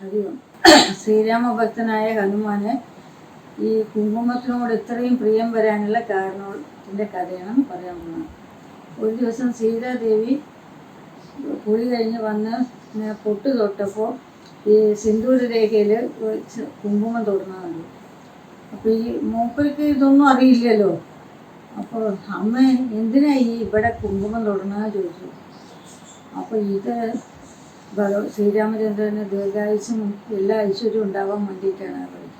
അധികം ശ്രീരാമഭക്തനായ ഹനുമാന് ഈ കുങ്കുമത്തിനോട് ഇത്രയും പ്രിയം വരാനുള്ള കാരണത്തിൻ്റെ കഥയാണ് പറയാൻ പോകുന്നത്. ഒരു ദിവസം സീതാദേവി കുളി കഴിഞ്ഞ് വന്ന് പൊട്ട് തൊട്ടപ്പോൾ ഈ സിന്ദൂര രേഖയിൽ കുങ്കുമം തൊടുന്നതുണ്ട്. അപ്പോൾ ഈ മൂപ്പർക്ക് ഇതൊന്നും അറിയില്ലല്ലോ. അപ്പോൾ അമ്മ എന്തിനാ ഈ ഇവിടെ കുങ്കുമം തൊടുന്നതെന്ന് ചോദിച്ചു. അപ്പോൾ ഇത് ശ്രീരാമചന്ദ്രന് ദീർഘായുസ്സും എല്ലാ ഐശ്വര്യവും ഉണ്ടാവാൻ വേണ്ടിയിട്ടാണ് പറയുന്നത്.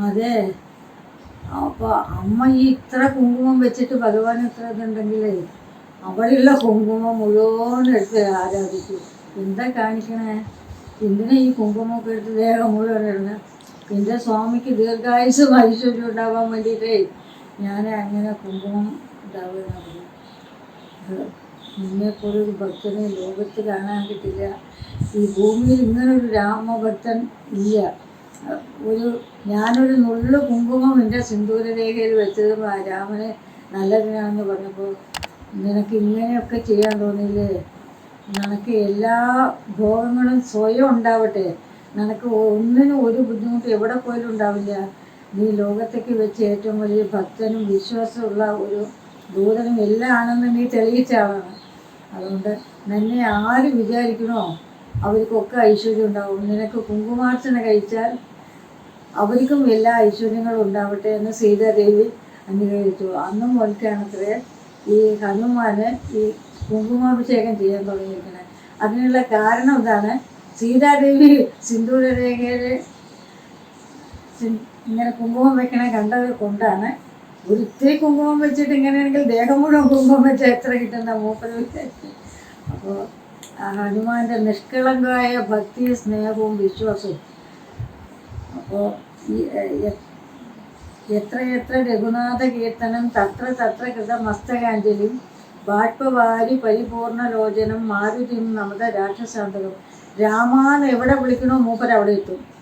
അതെ. അപ്പോൾ അമ്മ ഈ ഇത്ര കുങ്കുമം വെച്ചിട്ട് ഭഗവാൻ ഇത്ര ഇതുണ്ടെങ്കിൽ അവിടെയുള്ള കുങ്കുമം മുഴുവൻ എടുത്ത് ആരാധിക്കും. എന്താ കാണിക്കണേ? എന്തിനാ ഈ കുങ്കുമമൊക്കെ എടുത്ത് ദേഹം മുഴുവൻ ഇടുന്നത്? എൻ്റെ സ്വാമിക്ക് ദീർഘായുസ്സും ഐശ്വര്യം ഉണ്ടാവാൻ വേണ്ടിയിട്ടേ ഞാൻ അങ്ങനെ കുങ്കുമം ഉണ്ടാവുകയെന്ന് പറയും. നിന്നെപ്പോലൊരു ഭക്തനെ ലോകത്ത് കാണാൻ കിട്ടില്ല. ഈ ഭൂമിയിൽ ഇങ്ങനൊരു രാമഭക്തൻ ഇല്ല. ഞാനൊരു നുള്ളു കുങ്കുമം എൻ്റെ സിന്ദൂര രേഖയിൽ വെച്ചത് രാമനെ നല്ലതിനാണെന്ന് പറഞ്ഞപ്പോൾ നിനക്ക് ഇങ്ങനെയൊക്കെ ചെയ്യാൻ തോന്നിയില്ലേ? നിനക്ക് എല്ലാ ഭോഗങ്ങളും സ്വയം ഉണ്ടാവട്ടെ, നിനക്ക് ഒന്നിനും ഒരു ബുദ്ധിമുട്ട് എവിടെ പോയാലും ഉണ്ടാവില്ല. നീ ലോകത്തേക്ക് വെച്ച് ഏറ്റവും വലിയ ഭക്തനും വിശ്വാസമുള്ള ഒരു ദൂതനും എല്ലാം ആണെന്ന് നീ തെളിയിച്ച ആളാണ്. അതുകൊണ്ട് നിന്നെ ആര് വിചാരിക്കണോ അവർക്കൊക്കെ ഐശ്വര്യം ഉണ്ടാവും. നിനക്ക് കുങ്കുമാർച്ചന കഴിച്ചാൽ അവർക്കും എല്ലാ ഐശ്വര്യങ്ങളും ഉണ്ടാവട്ടെ എന്ന് സീതാദേവി അനുഗ്രഹിച്ചു. അന്നും മുതൽക്കാണത്രേ ഈ ഹനുമാന് ഈ കുങ്കുമാഭിഷേകം ചെയ്യാൻ തുടങ്ങിയിരിക്കുന്നത്. അതിനുള്ള കാരണം ഇതാണ്. സീതാദേവി സിന്ദൂര രേഖയിൽ ഇങ്ങനെ കുങ്കുമം വെക്കണ കണ്ടത് കൊണ്ടാണ്. ഒരിത്തിരി കുങ്കുമം വെച്ചിട്ട് ഇങ്ങനെയാണെങ്കിൽ ദേഹം മുഴുവൻ കുങ്കുമം വെച്ചാൽ എത്ര കിട്ടുന്ന മൂപ്പര് വിചാരിച്ചു. അപ്പോൾ ഹനുമാൻ്റെ നിഷ്കളങ്കമായ ഭക്തി, സ്നേഹവും വിശ്വാസവും. അപ്പോൾ ഈ എത്ര രഘുനാഥ കീർത്തനം തത്ര തത്ര കൃത മസ്തകാഞ്ജലിയും ബാഷ്പവാരി പരിപൂർണലോചനം മാരുതിയും നമത രാക്ഷസാന്തകം. രാമാന്ന് എവിടെ വിളിക്കണോ മൂപ്പർ അവിടെ എത്തും.